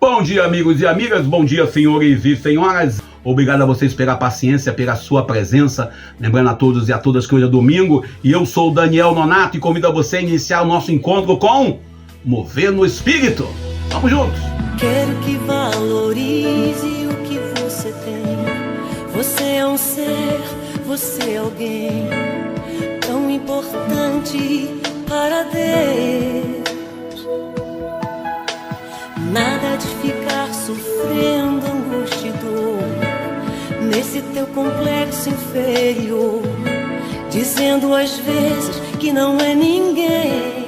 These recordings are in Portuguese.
Bom dia, amigos e amigas, bom dia, senhores e senhoras. Obrigado a vocês pela paciência, pela sua presença. Lembrando a todos e a todas que hoje é domingo e eu sou o Daniel Nonato e convido a você a iniciar o nosso encontro com Mover no Espírito. Vamos juntos! Quero que valorize o que você tem. Você é um ser, você é alguém tão importante para Deus. Nada de ficar sofrendo angústia e dor nesse teu complexo inferior, dizendo às vezes que não é ninguém.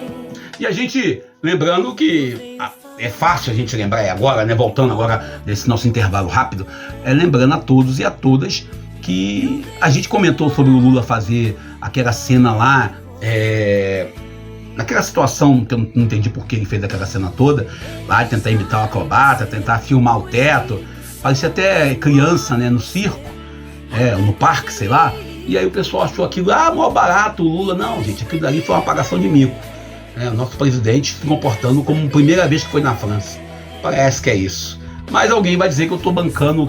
E a gente, lembrando que é fácil a gente lembrar agora, né? Voltando agora nesse nosso intervalo rápido, lembrando a todos e a todas que a gente comentou sobre o Lula fazer aquela cena lá, naquela situação que eu não entendi por que ele fez aquela cena toda, lá de tentar imitar o acrobata, tentar filmar o teto, parecia até criança, né, no circo, no parque, sei lá, e aí o pessoal achou aquilo, mó barato, o Lula. Não, gente, aquilo ali foi uma apagação de mico. O nosso presidente se comportando como a primeira vez que foi na França. Parece que é isso. Mas alguém vai dizer que eu estou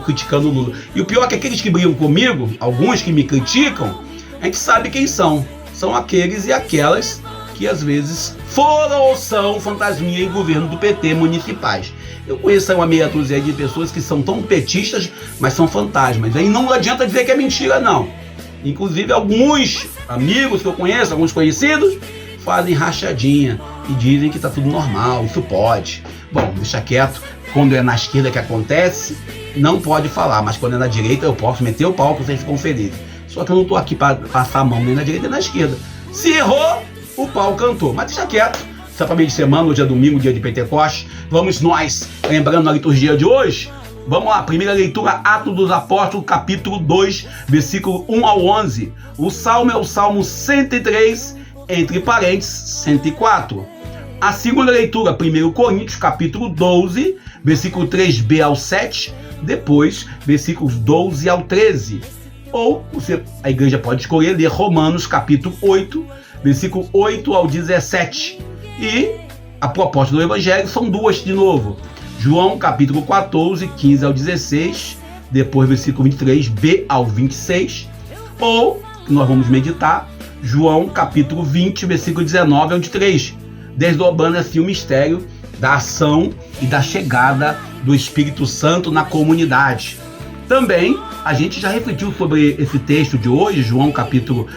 criticando o Lula. E o pior é que aqueles que brigam comigo, alguns que me criticam, a gente sabe quem são. São aqueles e aquelas que às vezes foram ou são fantasminha em governo do PT municipais. Eu conheço uma meia dúzia de pessoas que são tão petistas, mas são fantasmas. Aí não adianta dizer que é mentira, não. Inclusive alguns amigos que eu conheço, alguns conhecidos, fazem rachadinha e dizem que tá tudo normal, isso pode. Bom, deixa quieto. Quando é na esquerda que acontece, não pode falar, mas quando é na direita eu posso meter o pau que vocês ficam felizes. Só que eu não tô aqui para passar a mão nem na direita nem na esquerda. Se errou, o pau cantou. Mas deixa quieto. Isso é para meio de semana, hoje é domingo, dia de Pentecostes. Vamos nós, lembrando a liturgia de hoje. Vamos lá, primeira leitura, Atos dos Apóstolos, capítulo 2, versículo 1 ao 11. O salmo é o Salmo 103, entre parênteses, 104. A segunda leitura, 1 Coríntios, capítulo 12, versículo 3b ao 7, depois, versículos 12 ao 13. Ou a igreja pode escolher ler Romanos, capítulo 8, versículo 8 ao 17. E a proposta do Evangelho são duas de novo. João, capítulo 14, 15 ao 16, depois, versículo 23b ao 26. Ou, que nós vamos meditar, João, capítulo 20, versículo 19 ao 23, desdobrando assim o mistério da ação e da chegada do Espírito Santo na comunidade. Também a gente já refletiu sobre esse texto de hoje, João capítulo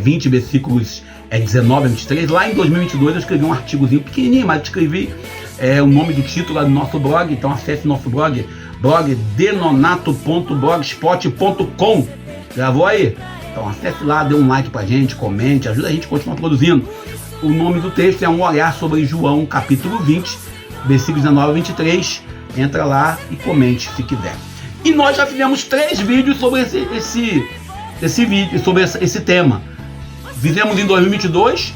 20, versículos 19 a 23. Lá em 2022 eu escrevi um artigozinho pequenininho, mas escrevi o nome do título lá do nosso blog. Então acesse nosso blog denonato.blogspot.com. Gravou aí? Então acesse lá, dê um like pra gente, comente, ajuda a gente a continuar produzindo. O nome do texto é Um Olhar sobre João, capítulo 20, versículos 19 a 23. Entra lá e comente se quiser. E nós já fizemos 3 vídeos sobre esse tema. Fizemos em 2022,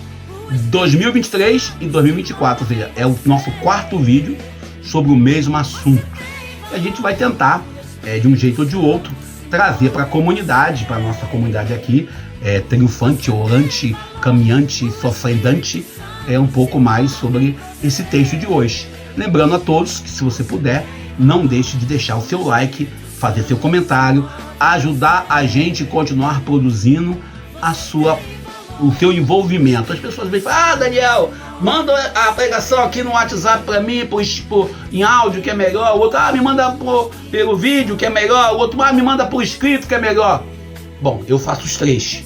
2023 e 2024, ou seja, é o nosso 4º vídeo sobre o mesmo assunto. E a gente vai tentar, de um jeito ou de outro, trazer para a comunidade, para a nossa comunidade aqui, triunfante, orante, caminhante, sofrendante, um pouco mais sobre esse texto de hoje. Lembrando a todos que, se você puder, não deixe de deixar o seu like, fazer seu comentário, ajudar a gente a continuar produzindo o seu envolvimento. As pessoas vêm e falam: Daniel, manda a pregação aqui no WhatsApp para mim, em áudio que é melhor. O outro, me manda pelo vídeo que é melhor. O outro, me manda por escrito que é melhor. Bom, eu faço os 3.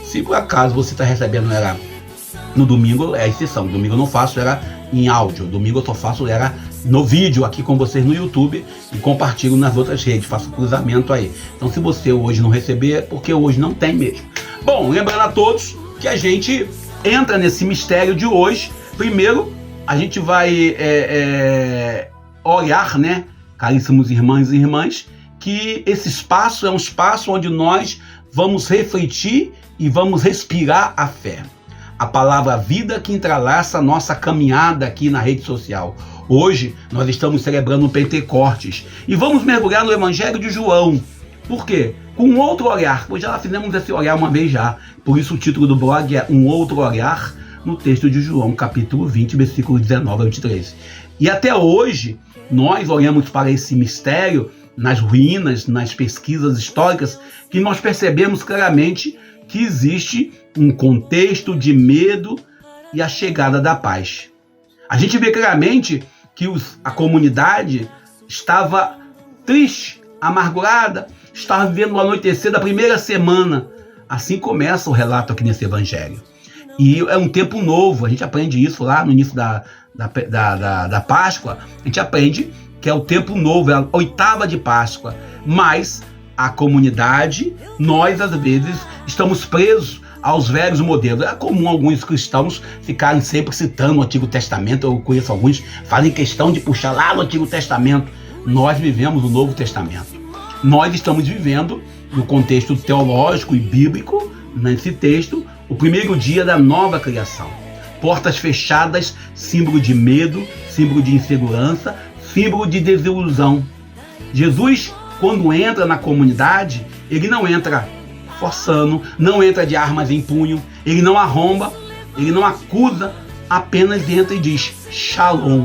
Se por acaso você está recebendo no domingo, é exceção. Domingo eu não faço, era em áudio. Domingo eu só faço, no vídeo aqui com vocês no YouTube e compartilho nas outras redes, faço cruzamento aí. Então se você hoje não receber, é porque hoje não tem mesmo. Bom, lembrando a todos que a gente entra nesse mistério de hoje. Primeiro, a gente vai olhar, né, caríssimos irmãos e irmãs, que esse espaço é um espaço onde nós vamos refletir e vamos respirar a fé. A palavra vida que entrelaça a nossa caminhada aqui na rede social. Hoje nós estamos celebrando o Pentecostes e vamos mergulhar no Evangelho de João. Por quê? Com um outro olhar, pois já fizemos esse olhar uma vez já. Por isso o título do blog é Um Outro Olhar, no texto de João, capítulo 20, versículo 19 a 23. E até hoje, nós olhamos para esse mistério nas ruínas, nas pesquisas históricas, que nós percebemos claramente que existe um contexto de medo e a chegada da paz. A gente vê claramente que a comunidade estava triste, amargurada, estava vivendo o anoitecer da primeira semana. Assim começa o relato aqui nesse evangelho. E é um tempo novo, a gente aprende isso lá no início da Páscoa, a gente aprende que é o tempo novo, é a 8ª de Páscoa, mas a comunidade, nós às vezes estamos presos aos velhos modelos. É comum alguns cristãos ficarem sempre citando o Antigo Testamento, eu conheço alguns, fazem questão de puxar lá no Antigo Testamento. Nós vivemos o Novo Testamento. Nós estamos vivendo, no contexto teológico e bíblico, nesse texto, o primeiro dia da nova criação. Portas fechadas, símbolo de medo, símbolo de insegurança, símbolo de desilusão. Jesus, quando entra na comunidade, ele não entra forçando, não entra de armas em punho, ele não arromba, ele não acusa, apenas entra e diz Shalom.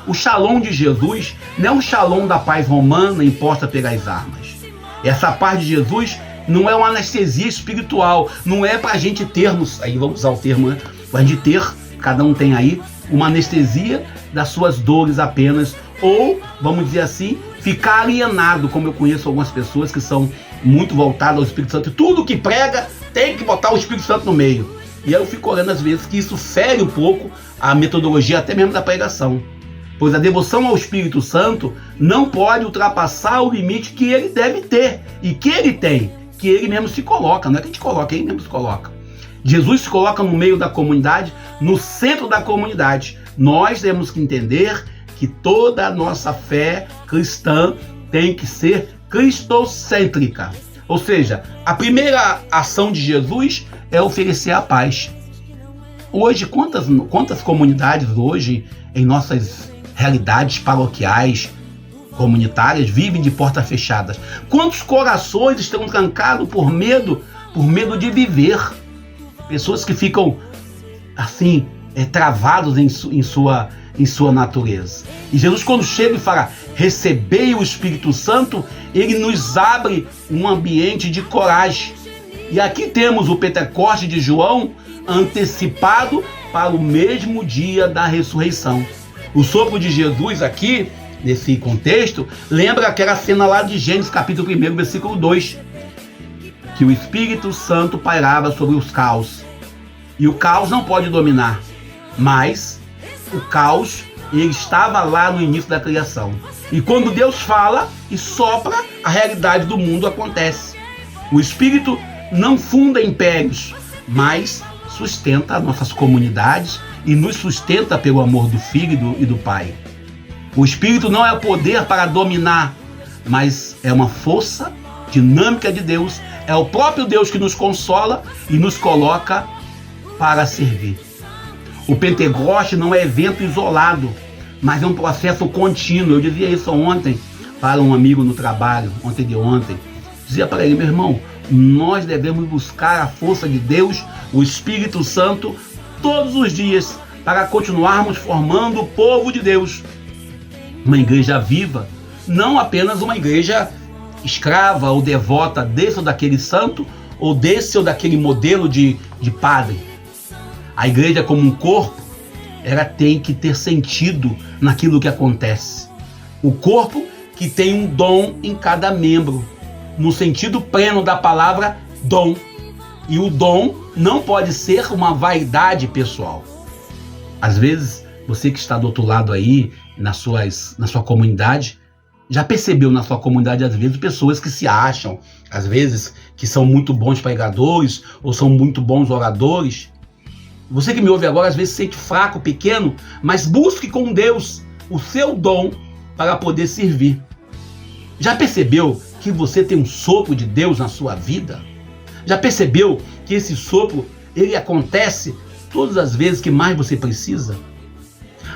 O Shalom de Jesus não é o Shalom da paz romana imposta pelas armas. Essa paz de Jesus não é uma anestesia espiritual, não é para a gente termos, aí vamos usar o termo, né? Para a gente ter, cada um tem aí, uma anestesia das suas dores apenas, ou, vamos dizer assim, ficar alienado, como eu conheço algumas pessoas que são muito voltadas ao Espírito Santo, e tudo que prega tem que botar o Espírito Santo no meio. E eu fico olhando às vezes que isso fere um pouco a metodologia até mesmo da pregação. Pois a devoção ao Espírito Santo não pode ultrapassar o limite que ele deve ter, e que ele tem, que ele mesmo se coloca, não é que a gente coloca, ele mesmo se coloca. Jesus se coloca no meio da comunidade, no centro da comunidade. Nós temos que entender que toda a nossa fé cristã tem que ser cristocêntrica. Ou seja, a primeira ação de Jesus é oferecer a paz. Hoje, quantas comunidades hoje, em nossas realidades paroquiais, comunitárias, vivem de portas fechadas? Quantos corações estão trancados por medo de viver? Pessoas que ficam assim, travados em sua natureza. E Jesus, quando chega e fala, recebei o Espírito Santo, ele nos abre um ambiente de coragem. E aqui temos o Pentecoste de João antecipado para o mesmo dia da ressurreição. O sopro de Jesus aqui, nesse contexto, lembra aquela cena lá de Gênesis capítulo 1, versículo 2, que o Espírito Santo pairava sobre os caos. E o caos não pode dominar, mas o caos, ele estava lá no início da criação. E quando Deus fala e sopra, a realidade do mundo acontece. O Espírito não funda impérios, mas sustenta nossas comunidades e nos sustenta pelo amor do Filho e do Pai. O Espírito não é o poder para dominar, mas é uma força dinâmica de Deus. É o próprio Deus que nos consola e nos coloca para servir. O Pentecoste não é evento isolado, mas é um processo contínuo. Eu dizia isso ontem para um amigo no trabalho, ontem de ontem. Dizia para ele, meu irmão, nós devemos buscar a força de Deus, o Espírito Santo, todos os dias, para continuarmos formando o povo de Deus. Uma igreja viva, não apenas uma igreja escrava ou devota desse ou daquele santo, ou desse ou daquele modelo de padre. A igreja como um corpo, ela tem que ter sentido naquilo que acontece. O corpo que tem um dom em cada membro, no sentido pleno da palavra dom. E o dom não pode ser uma vaidade pessoal. Às vezes, você que está do outro lado aí, na sua comunidade, já percebeu na sua comunidade, às vezes, pessoas que se acham, às vezes, que são muito bons pregadores ou são muito bons oradores. Você que me ouve agora, às vezes, se sente fraco, pequeno, mas busque com Deus o seu dom para poder servir. Já percebeu que você tem um sopro de Deus na sua vida? Já percebeu que esse sopro, ele acontece todas as vezes que mais você precisa?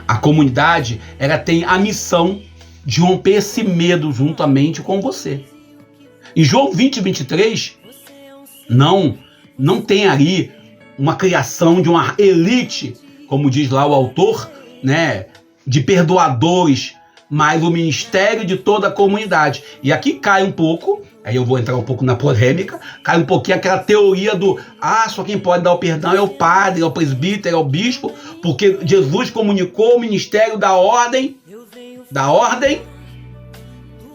A comunidade, ela tem a missão de romper esse medo juntamente com você. Em João 20, 23, não tem ali uma criação de uma elite, como diz lá o autor, né, de perdoadores, mas o ministério de toda a comunidade. E aqui cai um pouco, aí eu vou entrar um pouco na polêmica, cai um pouquinho aquela teoria do, só quem pode dar o perdão é o padre, é o presbítero, é o bispo, porque Jesus comunicou o ministério da ordem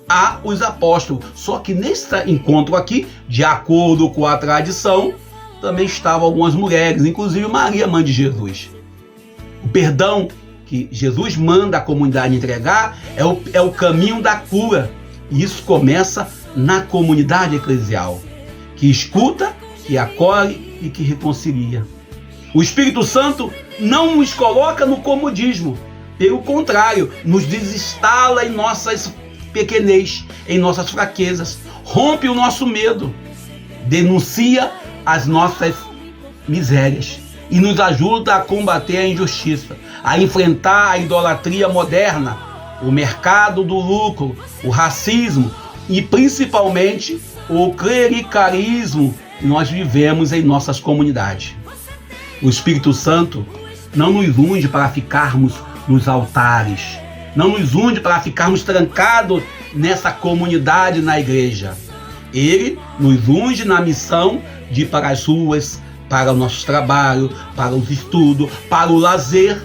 a os apóstolos. Só que nesse encontro aqui, de acordo com a tradição, também estavam algumas mulheres, inclusive Maria, mãe de Jesus. O perdão que Jesus manda a comunidade entregar é o caminho da cura. E isso começa na comunidade eclesial, que escuta, que acolhe e que reconcilia. O Espírito Santo não nos coloca no comodismo, pelo contrário, nos desinstala em nossas pequenez, em nossas fraquezas, rompe o nosso medo, denuncia as nossas misérias e nos ajuda a combater a injustiça, a enfrentar a idolatria moderna, o mercado do lucro, o racismo e principalmente o clericalismo que nós vivemos em nossas comunidades. O Espírito Santo não nos unge para ficarmos nos altares, não nos unge para ficarmos trancados nessa comunidade na igreja. Ele nos unge na missão de ir para as ruas, para o nosso trabalho, para os estudos, para o lazer,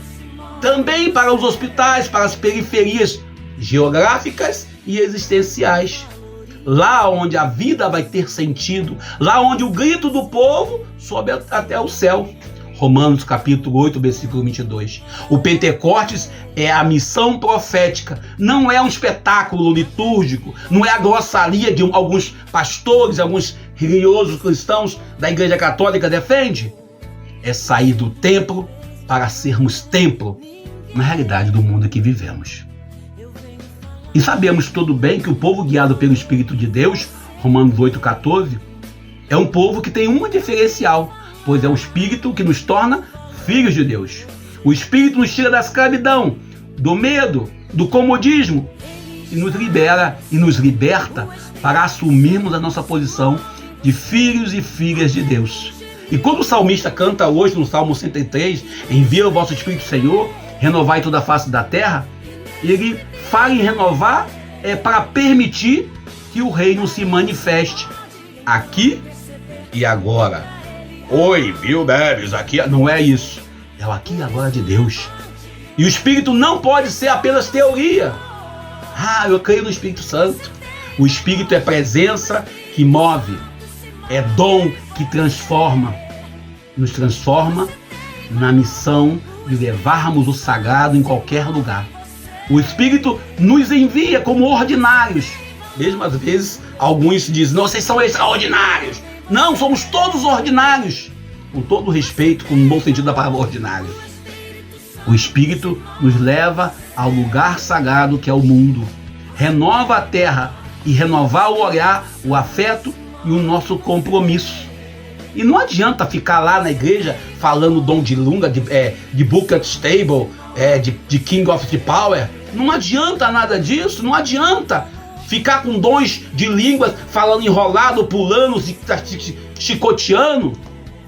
também para os hospitais, para as periferias geográficas e existenciais. Lá onde a vida vai ter sentido, lá onde o grito do povo sobe até o céu. Romanos capítulo 8, versículo 22. O Pentecostes é a missão profética, não é um espetáculo litúrgico, não é a grossaria de alguns pastores, alguns religiosos cristãos da Igreja Católica defende. É sair do templo para sermos templo na realidade do mundo em que vivemos. E sabemos todo bem que o povo guiado pelo Espírito de Deus, Romanos 8,14, é um povo que tem um diferencial, pois é o Espírito que nos torna filhos de Deus. O Espírito nos tira da escravidão, do medo, do comodismo e nos libera e nos liberta para assumirmos a nossa posição de filhos e filhas de Deus. E quando o salmista canta hoje no Salmo 103, envia o vosso Espírito, Senhor, renovai toda a face da terra, ele fala em renovar para permitir que o reino se manifeste aqui e agora. Oi, Bill Neves, aqui não é isso. É o aqui e agora de Deus. E o Espírito não pode ser apenas teoria. Eu creio no Espírito Santo. O Espírito é presença que move. É dom que transforma. Nos transforma na missão de levarmos o sagrado em qualquer lugar. O Espírito nos envia como ordinários. Mesmo às vezes, alguns dizem, não, vocês são extraordinários. Não, somos todos ordinários. Com todo respeito, com o bom sentido da palavra ordinário. O Espírito nos leva ao lugar sagrado que é o mundo. Renova a terra e renovar o olhar, o afeto e o nosso compromisso. E não adianta ficar lá na igreja falando dom de Lunga, de Booker Stable, de King of the Power. Não adianta nada disso, não adianta ficar com dons de línguas, falando enrolado, pulando, chicoteando,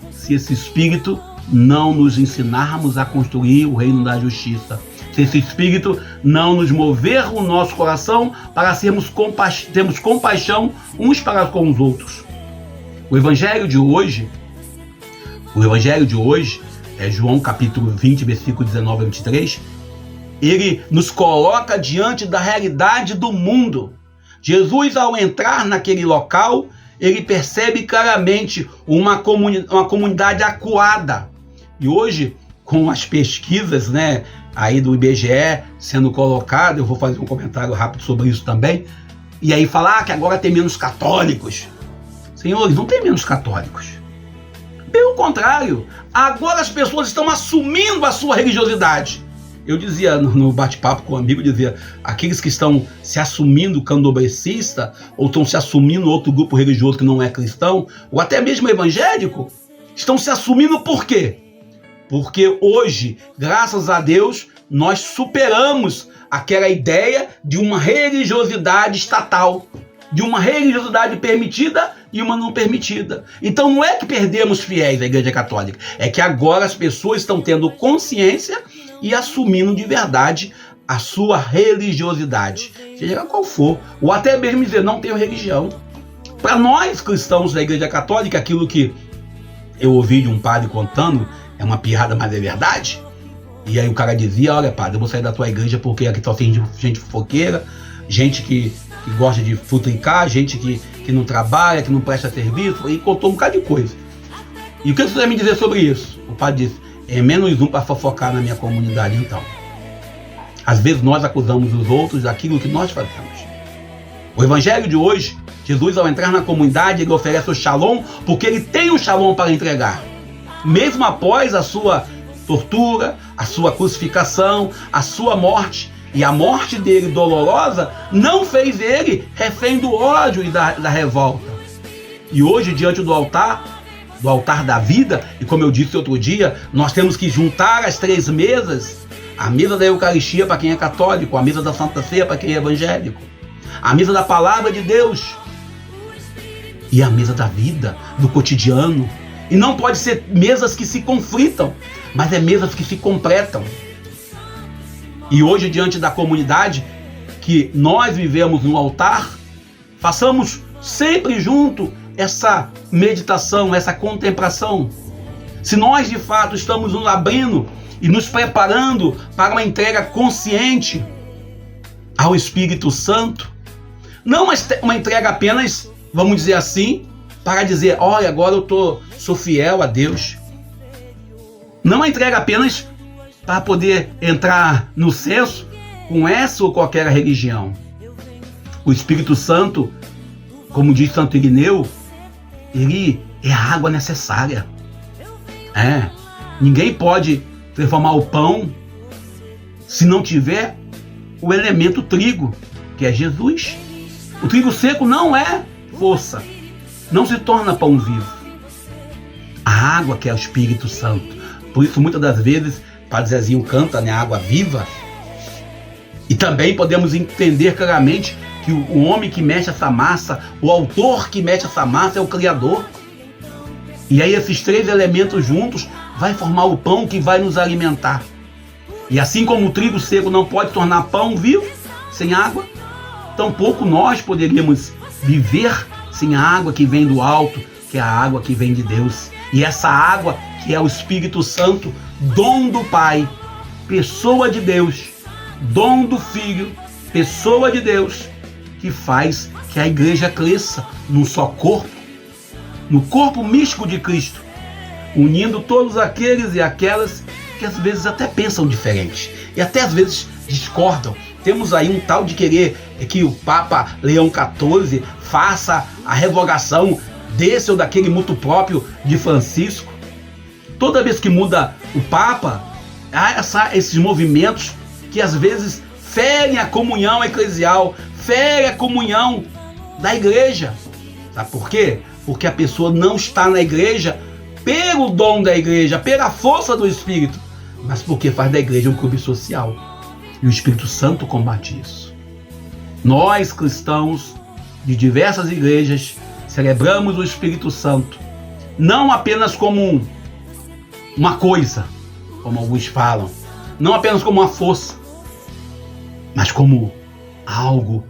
se esse Espírito não nos ensinarmos a construir o reino da justiça. Se esse Espírito não nos mover o nosso coração para termos compaixão uns para com os outros. O Evangelho de hoje é João capítulo 20, versículo 19 a 23. Ele nos coloca diante da realidade do mundo. Jesus, ao entrar naquele local, ele percebe claramente uma comunidade acuada. E hoje, com as pesquisas, aí do IBGE sendo colocado, eu vou fazer um comentário rápido sobre isso também, e aí falar que agora tem menos católicos. Senhores, não tem menos católicos. Pelo contrário, agora as pessoas estão assumindo a sua religiosidade. Eu dizia no bate-papo com um amigo, aqueles que estão se assumindo candomblessista, ou estão se assumindo outro grupo religioso que não é cristão, ou até mesmo evangélico, estão se assumindo por quê? Porque hoje, graças a Deus, nós superamos aquela ideia de uma religiosidade estatal, de uma religiosidade permitida e uma não permitida. Então não é que perdemos fiéis à Igreja Católica, é que agora as pessoas estão tendo consciência e assumindo de verdade a sua religiosidade, seja qual for, ou até mesmo dizer, não tenho religião. Para nós cristãos da Igreja Católica, aquilo que eu ouvi de um padre contando é uma piada, mas é verdade. E aí o cara dizia, olha padre, eu vou sair da tua igreja porque aqui só tem gente fofoqueira, gente que gosta de futricar, gente que não trabalha, que não presta serviço, e contou um bocado de coisa. E o que você vai me dizer sobre isso? O padre disse, é menos um para fofocar na minha comunidade então. Às vezes nós acusamos os outros daquilo que nós fazemos. O evangelho de hoje, Jesus ao entrar na comunidade, ele oferece o shalom, porque ele tem o shalom para entregar. Mesmo após a sua tortura, a sua crucificação, a sua morte, e a morte dele dolorosa não fez ele refém do ódio e da revolta. E hoje, diante do altar da vida, e como eu disse outro dia, nós temos que juntar as três mesas, a mesa da Eucaristia para quem é católico, a mesa da Santa Ceia para quem é evangélico, a mesa da Palavra de Deus e a mesa da vida, do cotidiano. E não pode ser mesas que se conflitam, mas é mesas que se completam. E hoje, diante da comunidade que nós vivemos no altar, façamos sempre junto essa meditação, essa contemplação. Se nós de fato estamos nos abrindo e nos preparando para uma entrega consciente ao Espírito Santo, não uma entrega apenas, vamos dizer assim, para dizer, olha, agora eu sou fiel a Deus. Não uma entrega apenas para poder entrar no censo com essa ou qualquer religião. O Espírito Santo, como diz Santo Irineu, ele é a água necessária. Ninguém pode transformar o pão se não tiver o elemento trigo, que é Jesus. O trigo seco não é força, não se torna pão vivo. A água que é o Espírito Santo. Por isso, muitas das vezes, Padre Zezinho canta, né, água viva. E também podemos entender claramente que o homem que mexe essa massa, o autor que mexe essa massa é o Criador. E aí esses três elementos juntos vai formar o pão que vai nos alimentar. E assim como o trigo seco não pode tornar pão vivo sem água, tampouco nós poderíamos viver sem a água que vem do alto, que é a água que vem de Deus. E essa água que é o Espírito Santo, dom do Pai, pessoa de Deus, dom do Filho, pessoa de Deus, que faz que a igreja cresça num só corpo, no corpo místico de Cristo, unindo todos aqueles e aquelas que às vezes até pensam diferente e até às vezes discordam. Temos aí um tal de querer que o Papa Leão XIV faça a revogação desse ou daquele mutuo próprio de Francisco. Toda vez que muda o Papa, há esses movimentos que às vezes ferem a comunhão eclesial, ferem a comunhão da igreja. Sabe por quê? Porque a pessoa não está na igreja pelo dom da igreja, pela força do Espírito, mas porque faz da igreja um clube social. E o Espírito Santo combate isso. Nós, cristãos de diversas igrejas, celebramos o Espírito Santo, não apenas como uma coisa, como alguns falam, não apenas como uma força, mas como algo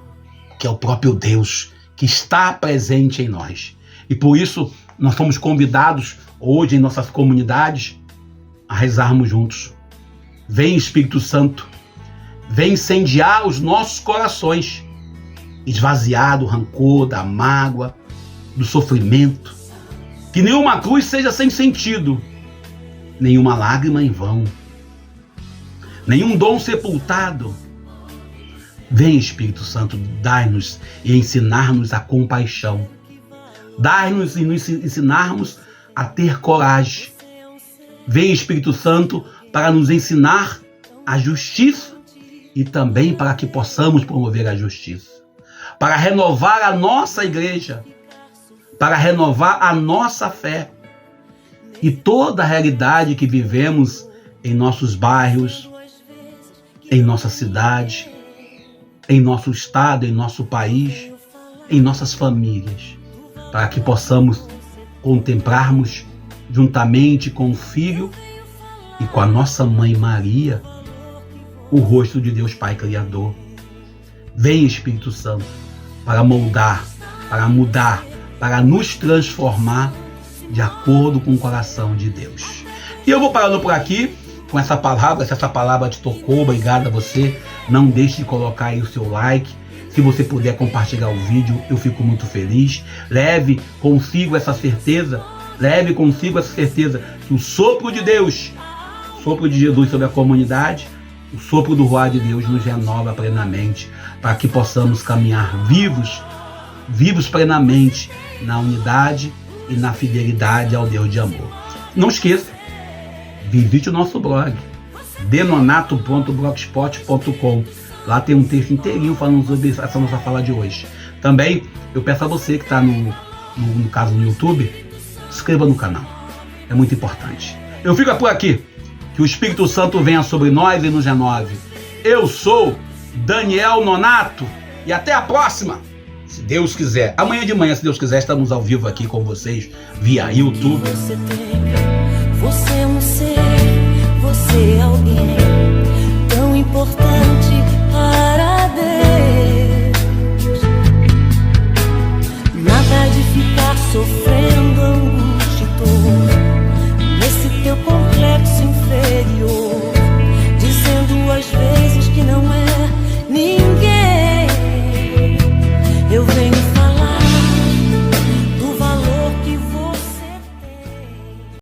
que é o próprio Deus, que está presente em nós. E por isso nós somos convidados hoje em nossas comunidades a rezarmos juntos. Vem Espírito Santo, vem incendiar os nossos corações, esvaziar do rancor, da mágoa, do sofrimento. Que nenhuma cruz seja sem sentido, nenhuma lágrima em vão, nenhum dom sepultado. Vem Espírito Santo, dai-nos e ensinar-nos a compaixão. Dai-nos e nos ensinarmos a ter coragem. Vem Espírito Santo para nos ensinar a justiça e também para que possamos promover a justiça. Para renovar a nossa igreja, para renovar a nossa fé e toda a realidade que vivemos em nossos bairros, em nossa cidade, em nosso estado, em nosso país, em nossas famílias, para que possamos contemplarmos juntamente com o Filho e com a nossa Mãe Maria o rosto de Deus Pai Criador. Vem, Espírito Santo, para moldar, para mudar, para nos transformar de acordo com o coração de Deus. E eu vou parando por aqui com essa palavra. Se essa palavra te tocou, obrigado a você. Não deixe de colocar aí o seu like. Se você puder compartilhar o vídeo, eu fico muito feliz. Leve consigo essa certeza que o sopro de Deus, o sopro de Jesus sobre a comunidade, o sopro do Ruach de Deus nos renova plenamente, para que possamos caminhar vivos plenamente na unidade e na fidelidade ao Deus de amor. Não esqueça, visite o nosso blog, denonato.blogspot.com. Lá tem um texto inteirinho falando sobre essa nossa fala de hoje. Também eu peço a você que está no caso no YouTube, se inscreva no canal. É muito importante. Eu fico por aqui. Que o Espírito Santo venha sobre nós e nos renove. Eu sou Daniel Nonato e até a próxima, se Deus quiser. Amanhã de manhã, se Deus quiser, estamos ao vivo aqui com vocês via YouTube. Você é um ser, você é alguém tão importante para Deus. Nada de ficar sofrendo.